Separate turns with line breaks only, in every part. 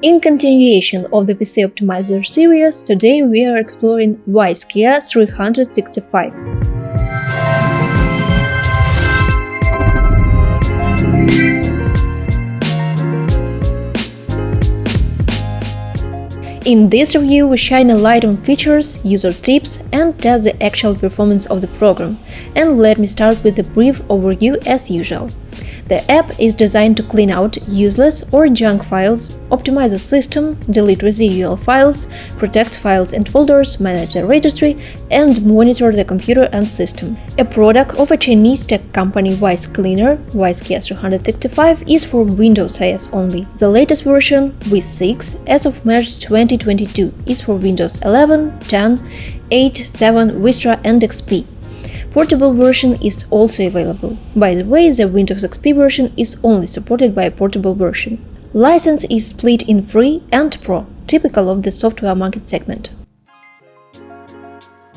In continuation of the PC Optimizer series, today we are exploring WiseKea 365. In this review, we shine a light on features, user tips, and test the actual performance of the program. And let me start with a brief overview as usual. The app is designed to clean out useless or junk files, optimize the system, delete residual files, protect files and folders, manage the registry, and monitor the computer and system. A product of a Chinese tech company WiseCleaner, WiseKea 365, is for Windows OS only. The latest version, V6, as of March 2022, is for Windows 11, 10, 8, 7, Vista, and XP. Portable version is also available. By the way, the Windows XP version is only supported by a portable version. License is split in Free and Pro, typical of the software market segment.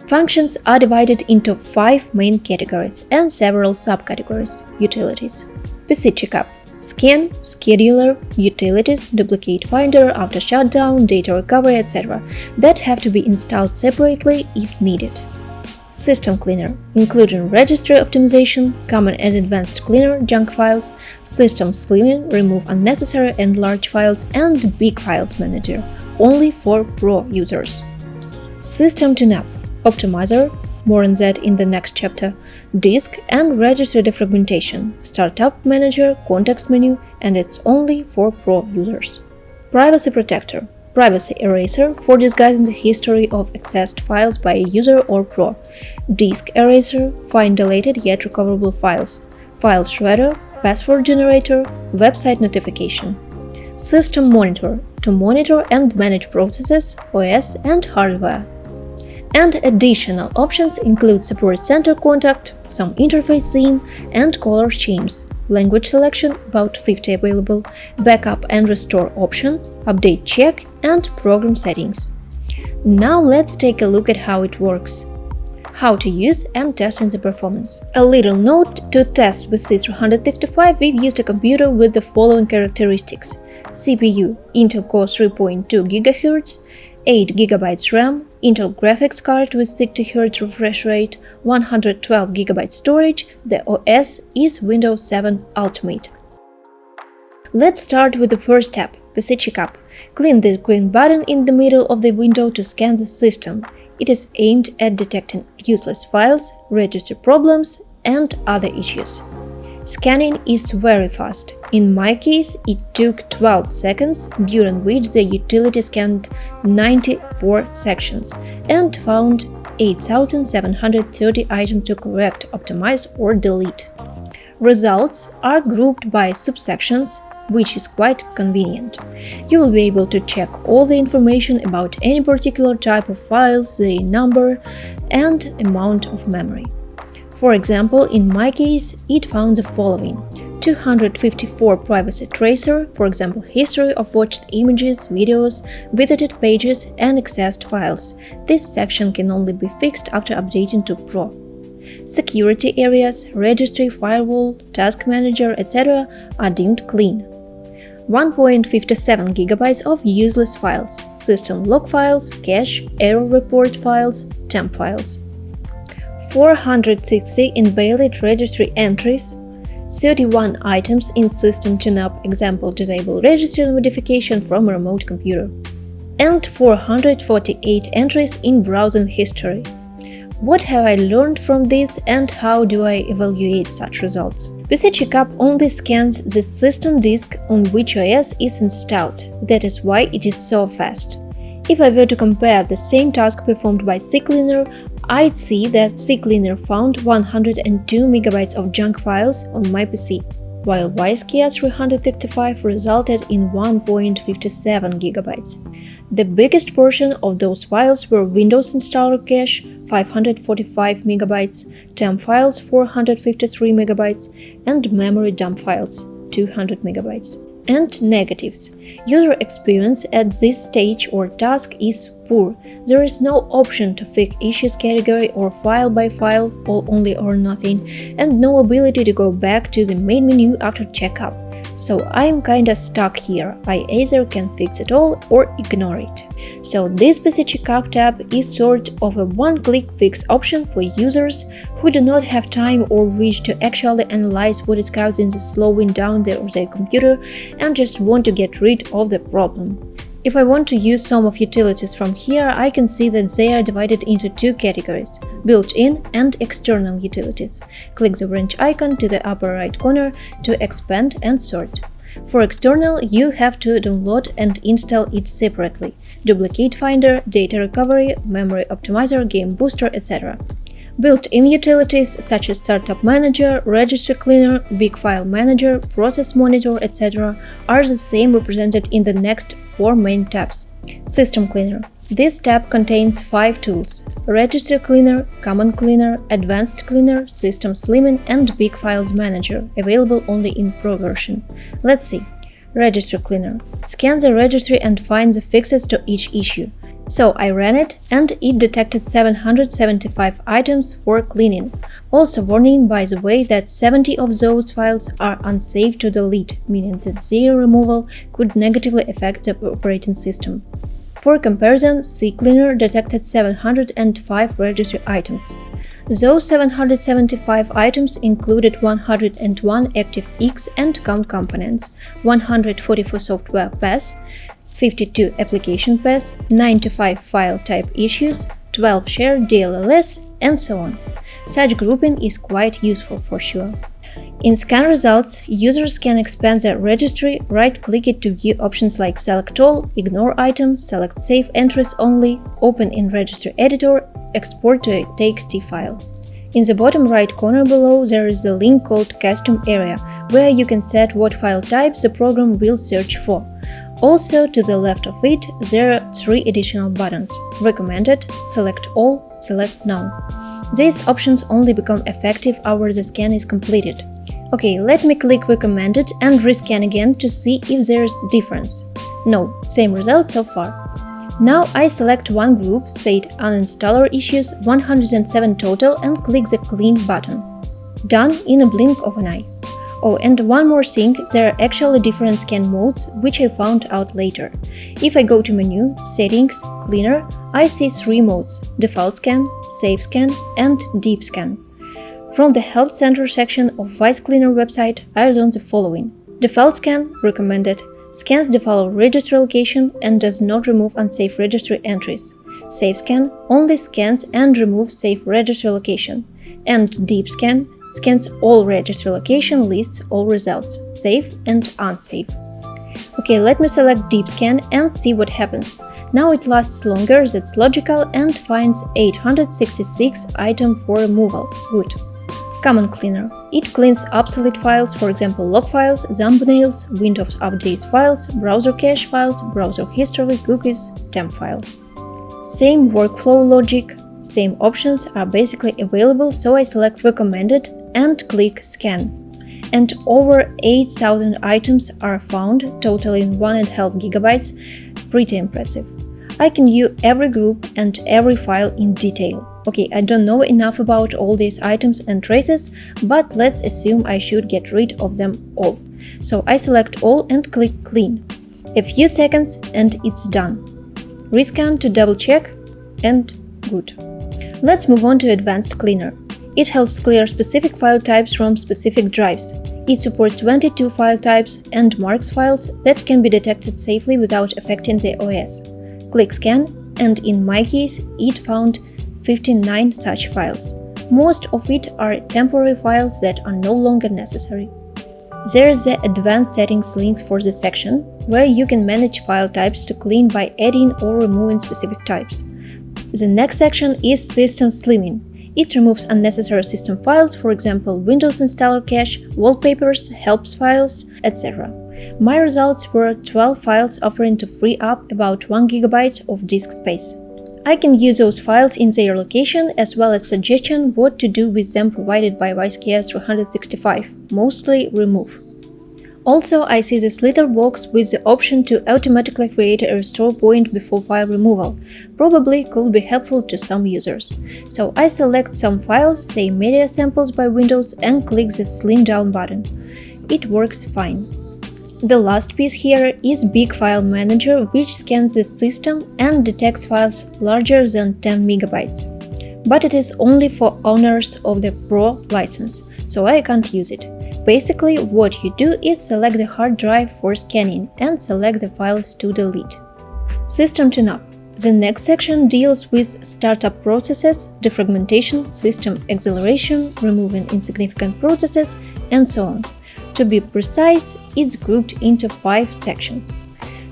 Functions are divided into 5 main categories and several subcategories. Utilities: PC Checkup, Scan, Scheduler, Utilities, Duplicate Finder, After Shutdown, Data Recovery, etc. that have to be installed separately if needed. System Cleaner, including registry optimization, common and advanced cleaner, junk files, system slimming, remove unnecessary and large files, and big files manager, only for Pro users. System Tune-up, Optimizer, more on that in the next chapter, disk and registry defragmentation, startup manager, context menu, and it's only for Pro users. Privacy Protector, Privacy Eraser for disguising the history of accessed files by a user or Pro. Disk Eraser, find deleted yet recoverable files. File Shredder, Password Generator, Website Notification. System Monitor, to monitor and manage processes, OS and hardware. And additional options include Support Center contact, some interface theme, and color schemes. Language selection, about 50 available, backup and restore option, update check, and program settings. Now let's take a look at how it works. How to use and testing the performance. A little note: to test with C365 we've used a computer with the following characteristics: CPU Intel Core 3.2 GHz, 8 GB RAM, Intel graphics card with 60 Hz refresh rate, 112 GB storage. The OS is Windows 7 Ultimate. Let's start with the first step, PC Checkup. Click the green button in the middle of the window to scan the system. It is aimed at detecting useless files, registry problems, and other issues. Scanning is very fast. In my case, it took 12 seconds, during which the utility scanned 94 sections and found 8,730 items to correct, optimize, or delete. Results are grouped by subsections, which is quite convenient. You will be able to check all the information about any particular type of files, the number, and amount of memory. For example, in my case, it found the following: 254 privacy tracer, for example, history of watched images, videos, visited pages, and accessed files. This section can only be fixed after updating to Pro. Security areas, registry, firewall, task manager, etc. are deemed clean. 1.57 GB of useless files, system log files, cache, error report files, temp files. 460 invalid registry entries, 31 items in System Tune-up, example disable registry modification from a remote computer, and 448 entries in browsing history. What have I learned from this and how do I evaluate such results? PC Checkup only scans the system disk on which OS is installed, that is why it is so fast. If I were to compare the same task performed by CCleaner, I'd see that CCleaner found 102 MB of junk files on my PC, while WiseKea 365 resulted in 1.57 GB. The biggest portion of those files were Windows installer cache, 545 MB, temp files, 453 MB, and memory dump files, 200 MB. And negatives. User experience at this stage or task is poor. There is no option to fix issues category or file by file, all only or nothing, and no ability to go back to the main menu after checkup. So I'm kinda stuck here. I either can fix it all or ignore it. So this PC Checkup tab is sort of a one-click fix option for users who do not have time or wish to actually analyze what is causing the slowing down of their computer and just want to get rid of the problem. If I want to use some of utilities from here, I can see that they are divided into two categories: built-in and external utilities. Click the wrench icon to the upper right corner to expand and sort. For external, you have to download and install it separately: Duplicate Finder, Data Recovery, Memory Optimizer, Game Booster, etc. Built-in utilities such as Startup Manager, Registry Cleaner, Big File Manager, Process Monitor, etc. are the same, represented in the next four main tabs. System Cleaner. This tab contains 5 tools: Registry Cleaner, Common Cleaner, Advanced Cleaner, System Slimming, and Big Files Manager, available only in Pro version. Let's see. Registry Cleaner. Scan the registry and find the fixes to each issue. So I ran it, and it detected 775 items for cleaning. Also warning, by the way, that 70 of those files are unsafe to delete, meaning that their removal could negatively affect the operating system. For comparison, CCleaner detected 705 registry items. Those 775 items included 101 ActiveX and COM components, 144 software paths, 52 application paths, 95 file type issues, 12 shared DLLs, and so on. Such grouping is quite useful for sure. In scan results, users can expand their registry, right-click it to view options like Select All, Ignore Item, Select Save Entries Only, Open in Registry Editor, Export to a TXT file. In the bottom right corner below, there is a link called Custom Area, where you can set what file type the program will search for. Also, to the left of it, there are 3 additional buttons: Recommended, Select All, Select None. These options only become effective after the scan is completed. Okay, let me click Recommended and rescan again to see if there's difference. No, same result so far. Now I select one group, say Uninstaller Issues, 107 total, and click the Clean button. Done in a blink of an eye. Oh, and one more thing, there are actually different scan modes, which I found out later. If I go to Menu, Settings, Cleaner, I see 3 modes: Default Scan, Safe Scan, and Deep Scan. From the Help Center section of Vice Cleaner website, I learned the following. Default Scan, recommended, scans the file registry location and does not remove unsafe registry entries. Safe Scan only scans and removes safe registry location. And Deep Scan scans all registry location, lists all results, safe and unsafe. Okay, let me select Deep Scan and see what happens. Now it lasts longer, that's logical, and finds 866 items for removal. Good. Common Cleaner. It cleans obsolete files, for example log files, thumbnails, Windows updates files, browser cache files, browser history, cookies, temp files. Same workflow logic, same options are basically available, so I select Recommended and click Scan. And over 8,000 items are found, totaling 1.5 gigabytes. Pretty impressive. I can view every group and every file in detail. Okay, I don't know enough about all these items and traces, but let's assume I should get rid of them all. So I select all and click Clean. A few seconds and it's done. Rescan to double check and good. Let's move on to Advanced Cleaner. It helps clear specific file types from specific drives. It supports 22 file types and marks files that can be detected safely without affecting the OS. Click Scan, and in my case, it found 59 such files. Most of it are temporary files that are no longer necessary. There's the Advanced Settings link for this section, where you can manage file types to clean by adding or removing specific types. The next section is System Slimming. It removes unnecessary system files, for example Windows installer cache, wallpapers, helps files, etc. My results were 12 files, offering to free up about 1 GB of disk space. I can use those files in their location, as well as suggestion what to do with them provided by ViceCare 365, mostly remove. Also, I see this little box with the option to automatically create a restore point before file removal. Probably could be helpful to some users. So I select some files, say Media Samples by Windows, and click the Slim Down button. It works fine. The last piece here is Big File Manager, which scans the system and detects files larger than 10 megabytes. But it is only for owners of the Pro license, so I can't use it. Basically, what you do is select the hard drive for scanning and select the files to delete. System Tune-up. The next section deals with startup processes, defragmentation, system acceleration, removing insignificant processes, and so on. To be precise, it's grouped into 5 sections: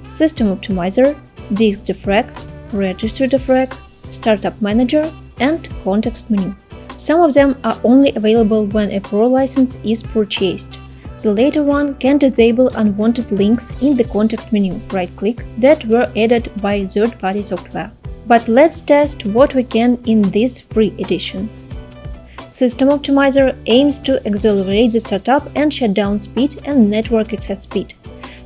System Optimizer, Disk Defrag, Register Defrag, Startup Manager, and Context Menu. Some of them are only available when a Pro license is purchased. The later one can disable unwanted links in the context menu, right-click, that were added by third-party software. But let's test what we can in this free edition. System Optimizer aims to accelerate the startup and shutdown speed and network access speed.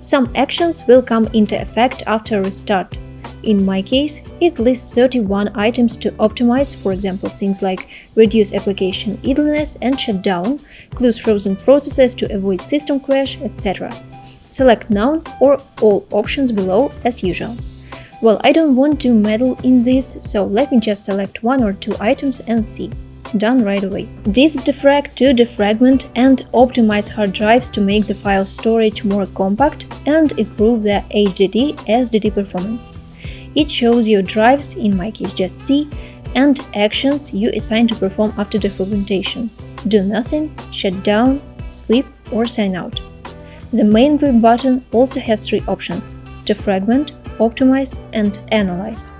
Some actions will come into effect after restart. In my case, it lists 31 items to optimize, for example, things like reduce application idleness and shutdown, close frozen processes to avoid system crash, etc. Select none or all options below as usual. Well, I don't want to meddle in this, so let me just select 1 or 2 items and see. Done right away. Disk defrag to defragment and optimize hard drives to make the file storage more compact and improve the HDD SSD performance. It shows your drives, in my case just C, and actions you assign to perform after defragmentation. Do nothing, shut down, sleep, or sign out. The main grip button also has 3 options: defragment, optimize, and analyze.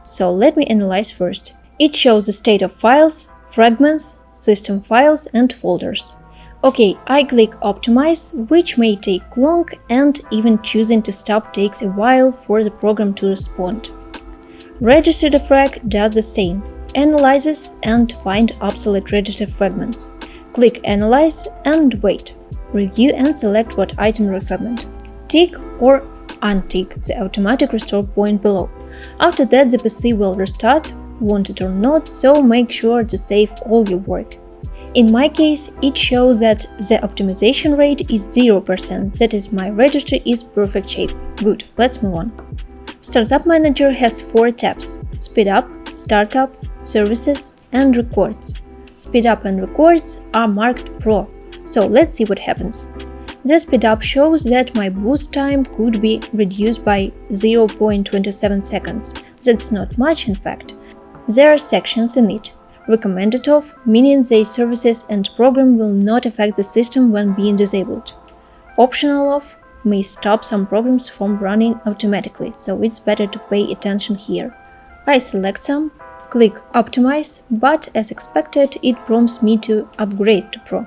So let me analyze first. It shows the state of files, fragments, system files, and folders. Okay, I click Optimize, which may take long, and even choosing to stop takes a while for the program to respond. Register Defrag does the same, analyzes and find obsolete register fragments. Click Analyze and wait. Review and select what item refragment. Tick or untick the automatic restore point below. After that, the PC will restart, want it or not, so make sure to save all your work. In my case, it shows that the optimization rate is 0%, that is, my registry is perfect shape. Good, let's move on. Startup Manager has 4 tabs: Speed Up, Startup, Services, and Records. Speed Up and Records are marked Pro, so let's see what happens. The Speed Up shows that my boost time could be reduced by 0.27 seconds. That's not much, in fact. There are sections in it. Recommended off, meaning the services and program will not affect the system when being disabled. Optional off may stop some programs from running automatically, so it's better to pay attention here. I select some, click Optimize, but as expected, it prompts me to upgrade to Pro.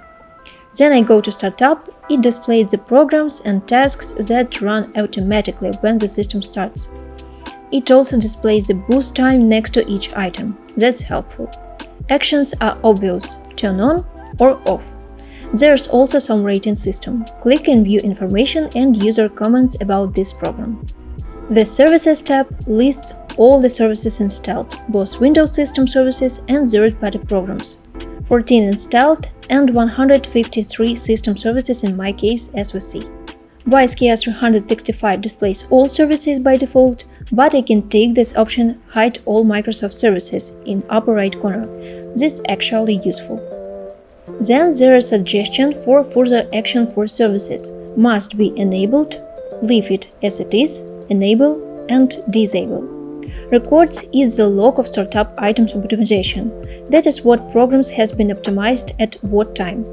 Then I go to Startup. It displays the programs and tasks that run automatically when the system starts. It also displays the boost time next to each item. That's helpful. Actions are obvious: turn on or off. There's also some rating system. Click and view information and user comments about this program. The Services tab lists all the services installed, both Windows system services and third-party programs. 14 installed and 153 system services in my case, as we see. WiseKey 365 displays all services by default, but I can take this option Hide all Microsoft services in upper right corner. This is actually useful. Then there is a suggestion for further action for services: must be enabled, leave it as it is, enable, and disable. Records is the log of startup items optimization. That is what programs has been optimized at what time.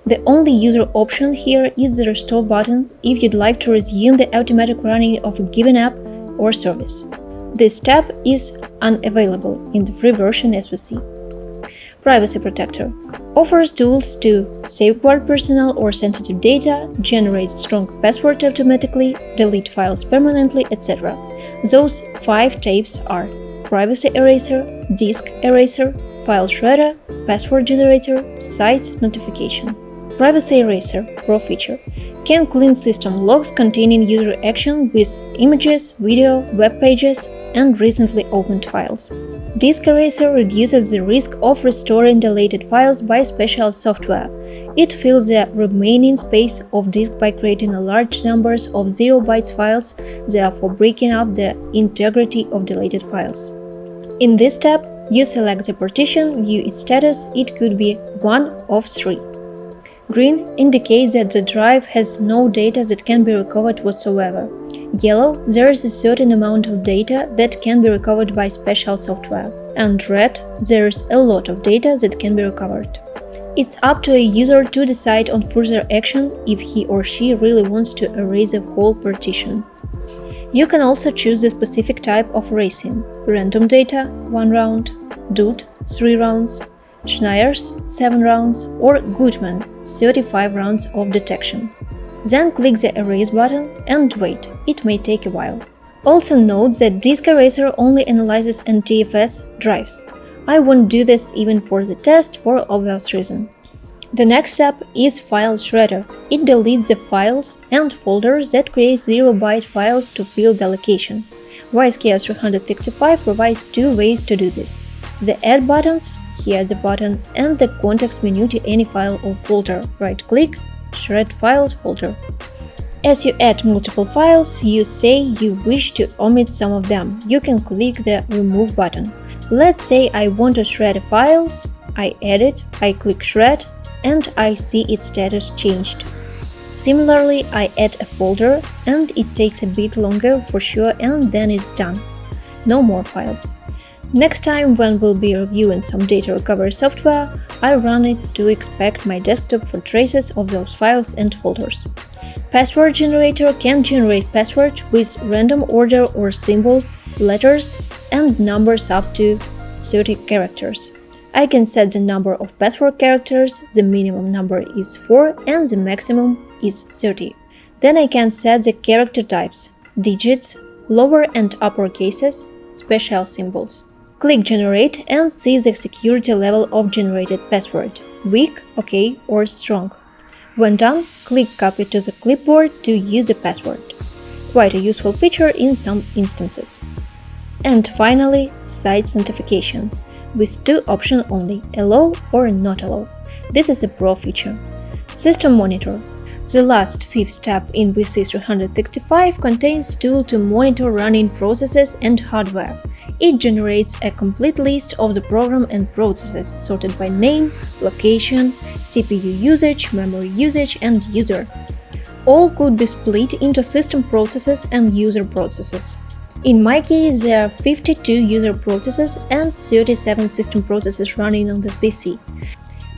The only user option here is the restore button if you'd like to resume the automatic running of a given app or service. This tab is unavailable in the free version, as we see. Privacy Protector offers tools to safeguard personal or sensitive data, generate strong passwords automatically, delete files permanently, etc. Those 5 tabs are Privacy Eraser, Disk Eraser, File Shredder, Password Generator, Site Notification. Privacy Eraser Pro feature can clean system logs containing user action with images, video, web pages, and recently opened files. Disk Eraser reduces the risk of restoring deleted files by special software. It fills the remaining space of disk by creating a large numbers of 0 bytes files, therefore breaking up the integrity of deleted files. In this step, you select the partition, view its status. It could be one of 3. Green indicates that the drive has no data that can be recovered whatsoever. Yellow, there is a certain amount of data that can be recovered by special software. And red, there is a lot of data that can be recovered. It's up to a user to decide on further action if he or she really wants to erase a whole partition. You can also choose the specific type of erasing: random data 1 round, DOT 3 rounds, Schneier's 7 rounds, or Goodman 35 rounds of detection. Then click the Erase button and wait, it may take a while. Also note that Disk Eraser only analyzes NTFS drives. I won't do this even for the test for obvious reason. The next step is File Shredder. It deletes the files and folders that create 0-byte files to fill the location. WiseKeras 365 provides 2 ways to do this: the Add buttons, here at the bottom, and the context menu to any file or folder. Right-click, Shred Files folder. As you add multiple files, you say you wish to omit some of them. You can click the Remove button. Let's say I want to shred files. I add it, I click Shred, and I see its status changed. Similarly, I add a folder, and it takes a bit longer for sure, and then it's done. No more files. Next time, when we'll be reviewing some data recovery software, I run it to inspect my desktop for traces of those files and folders. Password Generator can generate passwords with random order or symbols, letters, and numbers up to 30 characters. I can set the number of password characters, the minimum number is 4 and the maximum is 30. Then I can set the character types: digits, lower and upper cases, special symbols. Click Generate and see the security level of generated password: weak, OK, or strong. When done, click Copy to the clipboard to use the password. Quite a useful feature in some instances. And finally, Site Sanctification, with 2 options only: Allow or Not Allow. This is a pro feature. System Monitor. The last 5th step in VC 365 contains tool to monitor running processes and hardware. It generates a complete list of the program and processes, sorted by name, location, CPU usage, memory usage, and user. All could be split into system processes and user processes. In my case, there are 52 user processes and 37 system processes running on the PC.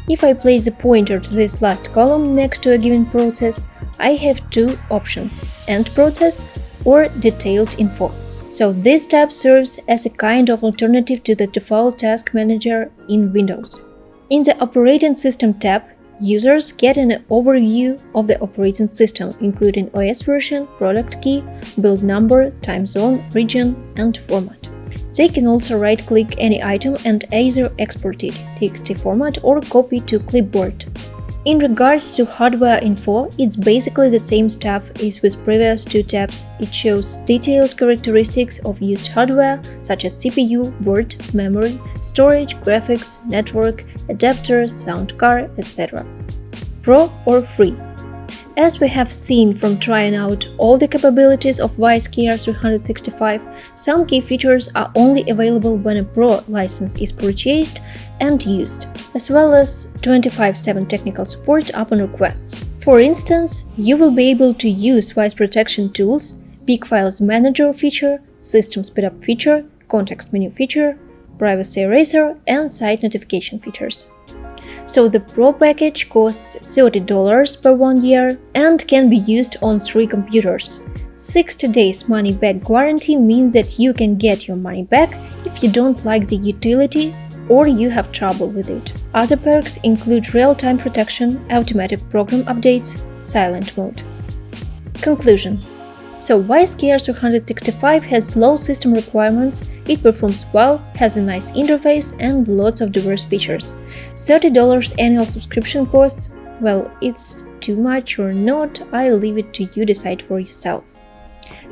If I place the pointer to this last column next to a given process, I have 2 options: End Process or Detailed Info. So this tab serves as a kind of alternative to the default task manager in Windows. In the Operating System tab, users get an overview of the operating system, including OS version, product key, build number, time zone, region, and format. They can also right-click any item and either export it, TXT format, or copy to clipboard. In regards to hardware info, it's basically the same stuff as with previous 2 tabs. It shows detailed characteristics of used hardware, such as CPU, board, memory, storage, graphics, network, adapters, sound card, etc. Pro or free? As we have seen from trying out all the capabilities of WiseKeras 365, some key features are only available when a Pro license is purchased and used, as well as 24/7 technical support upon requests. For instance, you will be able to use Wise Protection tools, Big Files Manager feature, System Speedup feature, Context Menu feature, Privacy Eraser, and Site Notification features. So the Pro package costs $30 per 1 year and can be used on 3 computers. 60 days money-back guarantee means that you can get your money back if you don't like the utility or you have trouble with it. Other perks include real-time protection, automatic program updates, silent mode. Conclusion. So WiseKeras 365 has low system requirements, it performs well, has a nice interface and lots of diverse features. $30 annual subscription costs, well, it's too much or not, I'll leave it to you decide for yourself.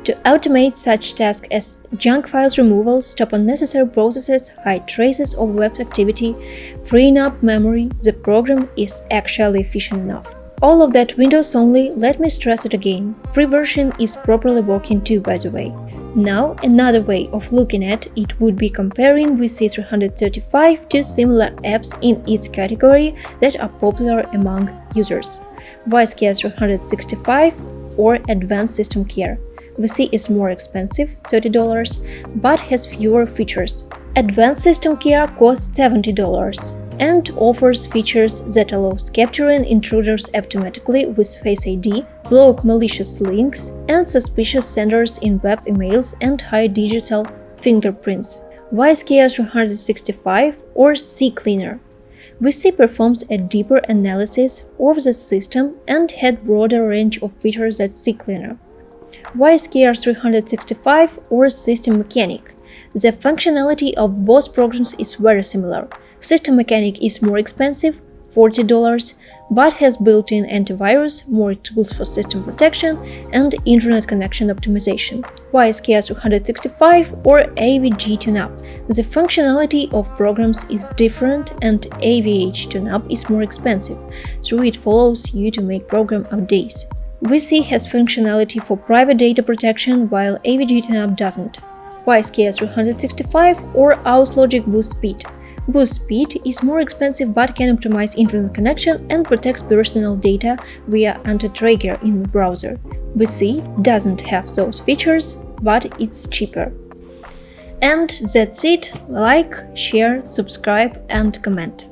to automate such tasks as junk files removal, stop unnecessary processes, hide traces of web activity, freeing up memory, the program is actually efficient enough. All of that Windows only, let me stress it again. Free version is properly working too, by the way. Now, another way of looking at it would be comparing VC 335 to similar apps in its category that are popular among users. VSCare 365 or Advanced System Care. VC is more expensive, $30, but has fewer features. Advanced System Care costs $70 and offers features that allows capturing intruders automatically with Face ID, block malicious links and suspicious senders in web emails, and hide digital fingerprints. VSCare 365 or CCleaner. VC performs a deeper analysis of the system and had broader range of features than CCleaner. VSCare 365 or System Mechanic. The functionality of both programs is very similar. System Mechanic is more expensive, $40, but has built-in antivirus, more tools for system protection, and internet connection optimization. VSCare 365 or AVG TuneUp. The functionality of programs is different and AVG TuneUp is more expensive, so it follows you to make program updates. VC has functionality for private data protection, while AVG TuneUp doesn't. VSCare 365 or AusLogic Boost Speed. Boost Speed is more expensive but can optimize internet connection and protects personal data via anti-tracker in the browser. VC doesn't have those features, but it's cheaper. And that's it. Like, share, subscribe and comment.